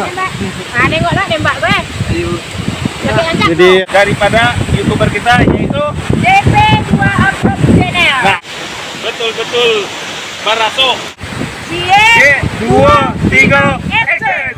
Nah, nengoklah nembak gue. Ayo. Jadi daripada YouTuber kita yaitu JP2 Upload Channel. Nah, betul-betul Baraso. Cie 2, 3, action.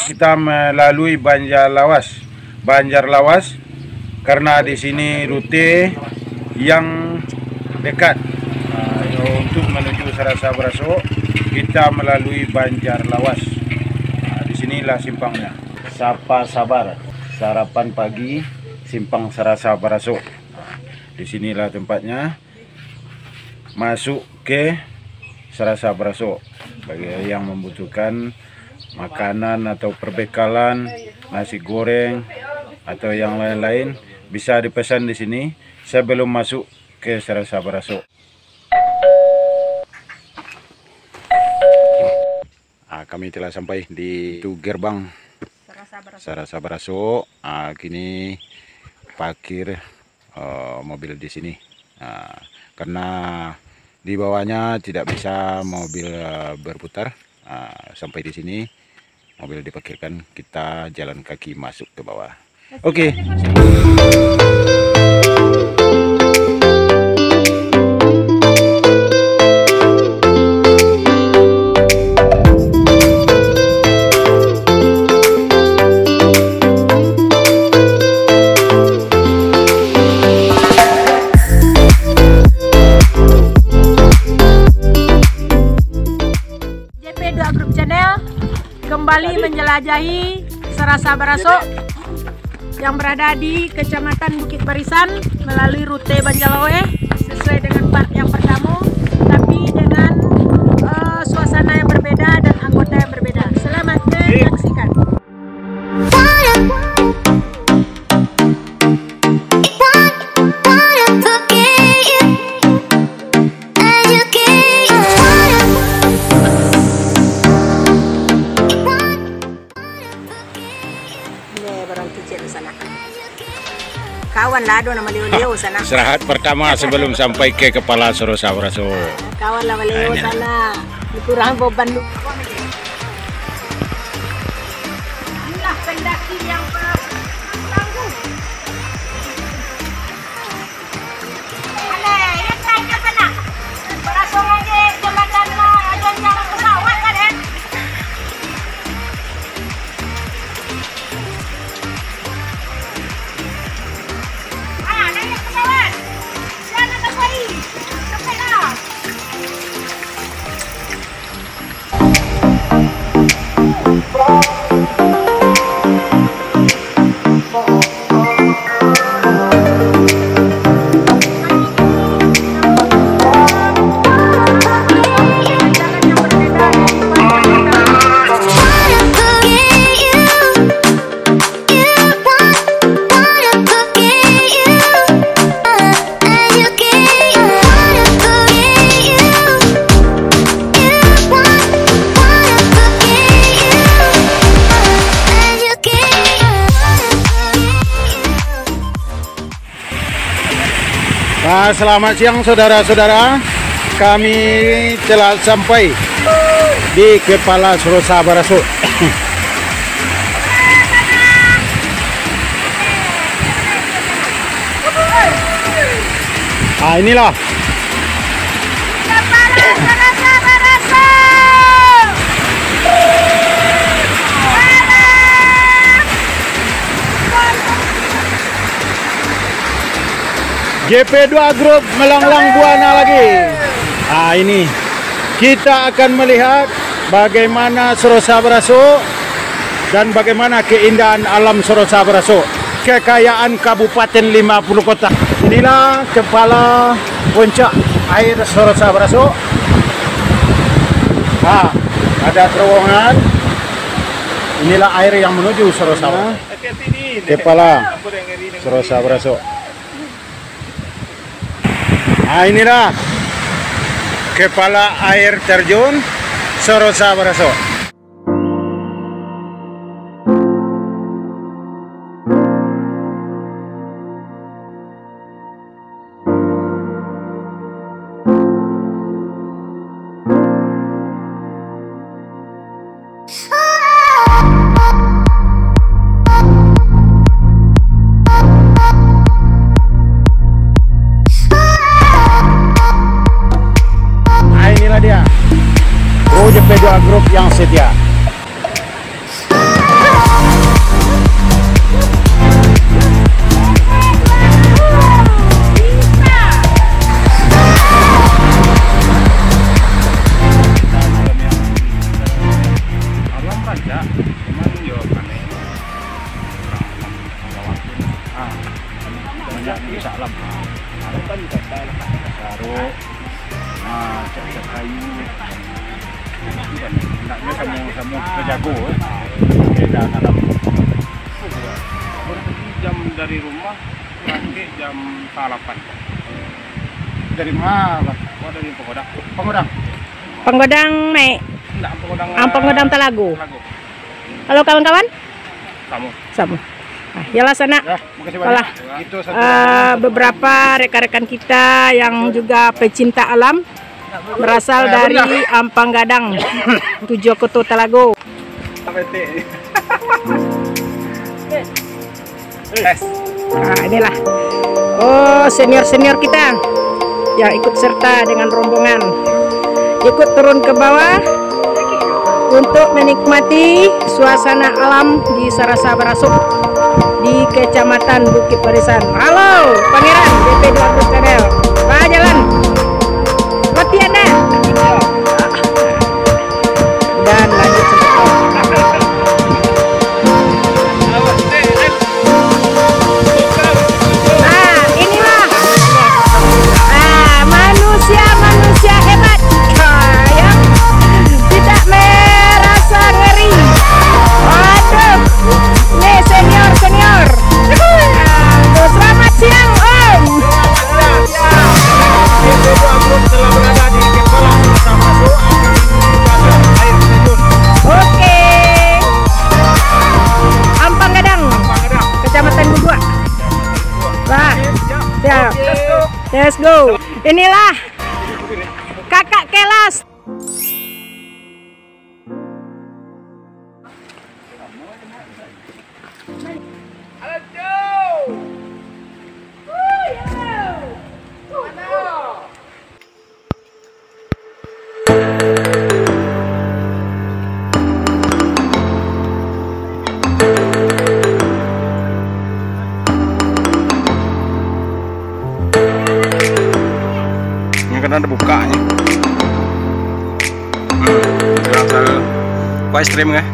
Kita melalui Banjar Lawas karena di sini rute yang dekat. Untuk menuju Sarasa Baraso kita melalui Banjar Lawas. Disinilah simpangnya. Sapa Sabar, sarapan pagi simpang Sarasa Baraso. Disinilah tempatnya masuk ke Sarasa Baraso. Bagi yang membutuhkan makanan atau perbekalan, nasi goreng atau yang lain-lain bisa dipesan di sini sebelum masuk ke Sarasa Baraso. Kami telah sampai di gerbang Sarasa Baraso. Kini parkir mobil di sini karena di bawahnya tidak bisa mobil berputar. Sampai di sini mobil diparkirkan, kita jalan kaki masuk ke bawah. Oke. Grup channel kembali menjelajahi Sarasa Baraso yang berada di Kecamatan Bukit Barisan melalui rute Banjarlawe sesuai dengan part yang pertama, tapi dengan suasana yang berbeda dan anggota yang berbeda. Selamat menyaksikan. Kawan lado nama Leo sana. Istirahat pertama sebelum sampai ke kepala Sarasa Baraso. Kawan lah Leo sana. Kurang beban lu. Inilah pendaki yang tangguh. Aneh, ya tanya sana. Baraso aja jembatan aja jalan pesawat kan ya. Selamat siang saudara-saudara, kami telah sampai di kepala Sarasa Baraso. Inilah JP2 Grup melanglang buana lagi. Ini kita akan melihat bagaimana Sarasa Baraso dan bagaimana keindahan alam Sarasa Baraso, kekayaan Kabupaten 50 Kota. Inilah kepala puncak air Sarasa Baraso. Nah, ada terowongan. Inilah air yang menuju Sorosabara. Kepala Sorosabara. Nah, inilah kepala air terjun Sorosabara. Dia Project Media Group yang setia. Alam raja, cuman yo aneh. Banyak bisa alam. Alam kan juga baru. Cek kayu enaknya sama kejago beda dalam jam dari rumah sampai jam 8 dari mana? Oh, dari Penggodang naik. Enggak, Penggodang Talago. Halo kawan-kawan? Sama. Nah, yalah sana. Ya, makasih banyak. Itu Beberapa rekan-rekan kita yang juga pecinta alam berasal dari Ampang Gadang, Tujokoto Talago. Nah, inilah senior-senior kita yang ikut serta dengan rombongan, ikut turun ke bawah untuk menikmati suasana alam di Sorosabara di Kecamatan Bukit Barisan. Halo Pangeran BP2 Group Channel, jalan latihan dah. Dan lanjut nah, inilah manusia hebat yang tidak merasa ngeri. Waduh, nih senior. Selamat siang Om. Telah berada di kepala Sorosabara air terjun. Oke. Ampang Gadang, Kecamatan Bugua. Wah, siap. Let's go. Inilah Kakak Kelas. Kan ada bukanya. Kok stream nggak?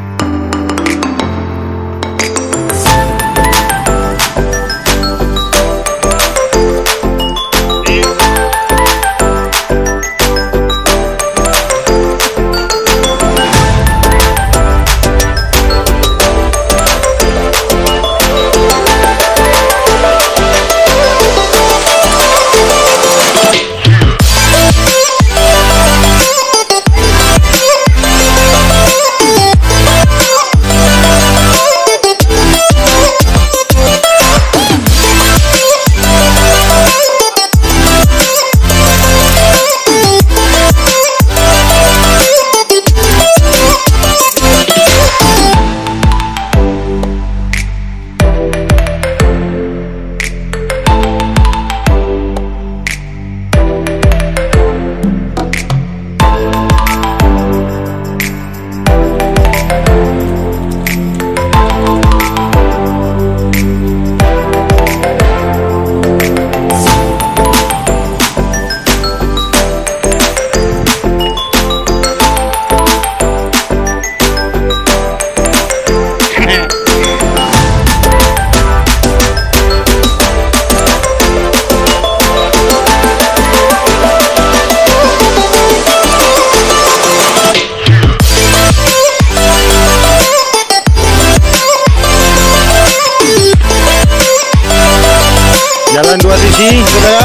Jalan dua sisi, saudara.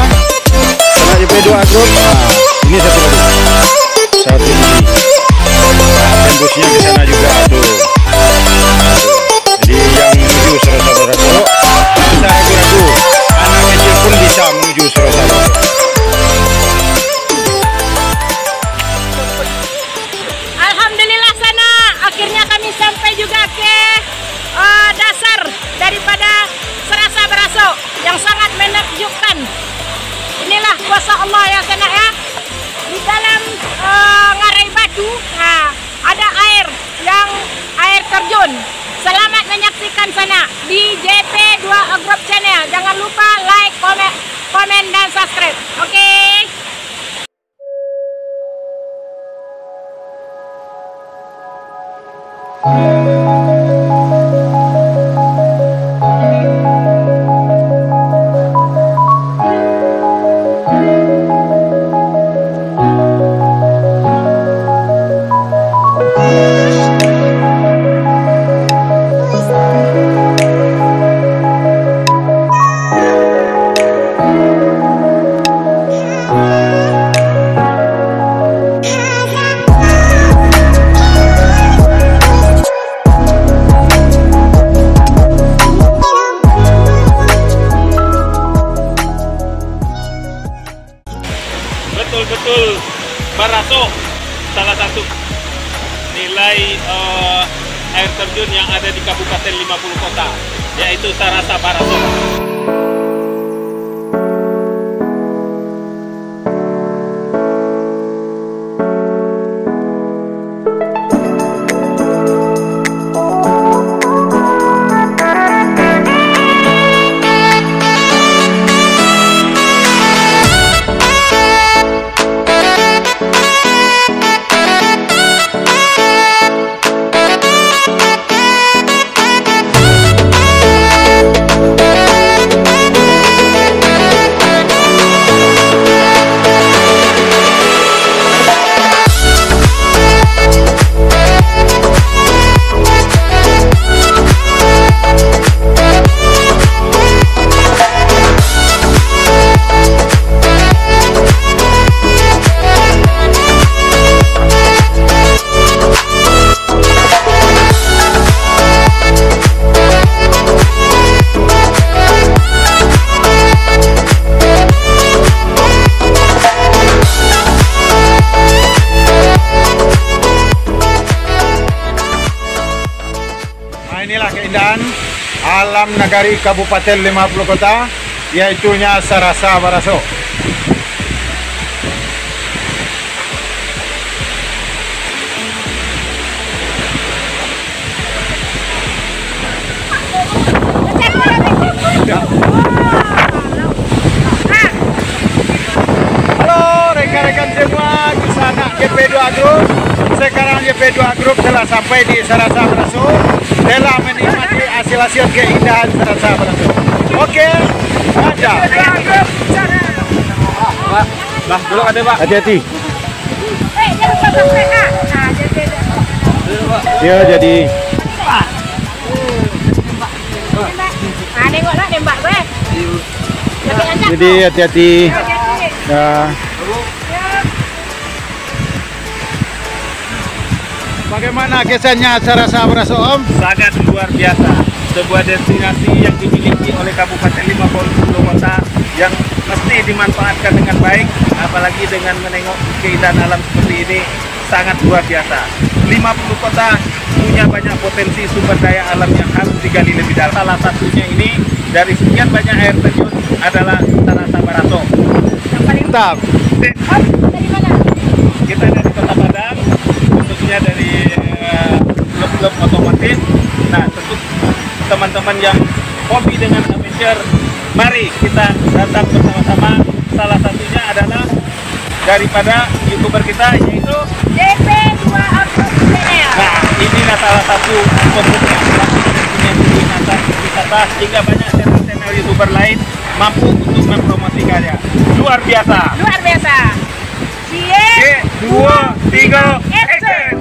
Sana JP2 Group. Nah, ini satu lagi. Satu sisi. Nah, tembusnya ke sana juga tuh. Jadi yang menuju Serosa Baraso bisa ragu-ragu. Anak kecil pun bisa menuju Serosa Baraso. Alhamdulillah sana akhirnya kami sampai juga ke dasar daripada Serasa Baraso yang sangat menakjubkan. Inilah kuasa Allah ya sana ya. Di dalam ngarai batu ada air terjun. Selamat menyaksikan sana di JP2 Group Channel. Jangan lupa like, komen dan subscribe. Oke. Betul-betul Baraso salah satu nilai air terjun yang ada di Kabupaten 50 Kota, yaitu Serasa Baraso. Inilah keindahan alam nagari Kabupaten 50 Kota, yaitunya Serasa Baraso. Halo rekan-rekan semua, di sana JP2 Group. Sekarang JP2 Group telah sampai di Serasa Baraso, telah menikmati hasil-hasil keindahan Serasa Baraso. Oke, ada. Bah, dulu ada Pak. Hati-hati. Jangan lupa subscribe. Ya, jadi Nengoklah nembak gue. jadi hati-hati. Nah, Bagaimana kesannya Serasa Baraso, Om? Sangat luar biasa. Sebuah destinasi yang dimiliki oleh Kabupaten 50 Kota yang mesti dimanfaatkan dengan baik, apalagi dengan menengok keindahan alam seperti ini, sangat luar biasa. 50 kota punya banyak potensi sumber daya alam yang harus digali lebih dalam. Salah satunya ini dari sekian banyak air terjun adalah Serasa Baraso. Yang paling Mantap. dari mana? Kita dari Kota Padang, khususnya dari klub-klub otomotif. Nah, tentu teman-teman yang hobi dengan adventure, mari kita datang bersama-sama. Salah satunya adalah daripada YouTuber kita, yaitu JP2 Group Channel. nah, inilah salah satu fokusnya punya wisata sehingga banyak channel YouTuber lain mampu untuk mempromosikannya. Luar biasa. Luar biasa. Oke, 2, 3, Action.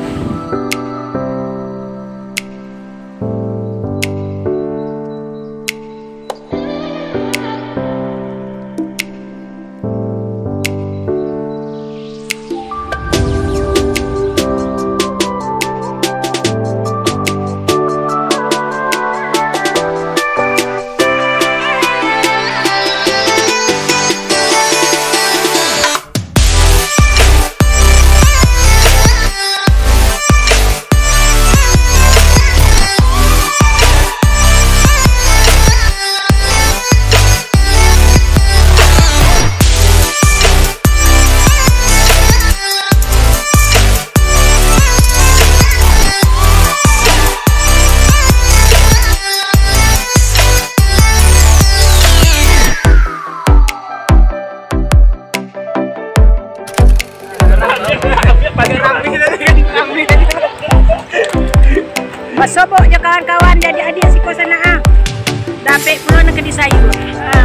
sayur.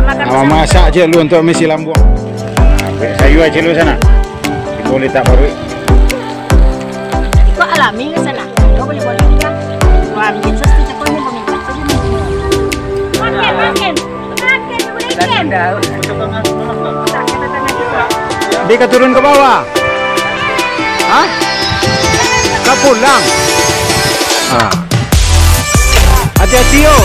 Makan Sama masak je lu untuk misi lambung. Sayur aja lu sana. Boleh tak baru? Kok alami ke sana? Kau boleh juga. Wah, bikin sesuatu cekolnya peminta. Makan, boleh Dia keturun ke bawah. Hah? Kau pulang? Hati-hati yo.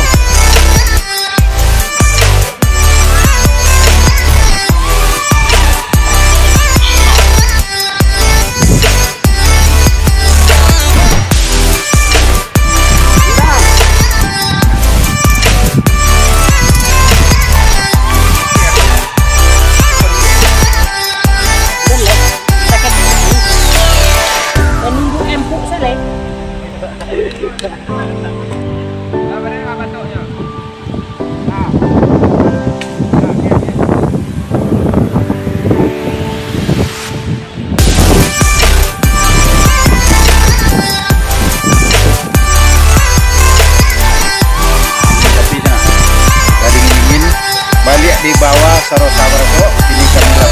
Di bawah Sarosa Baraso, ini kami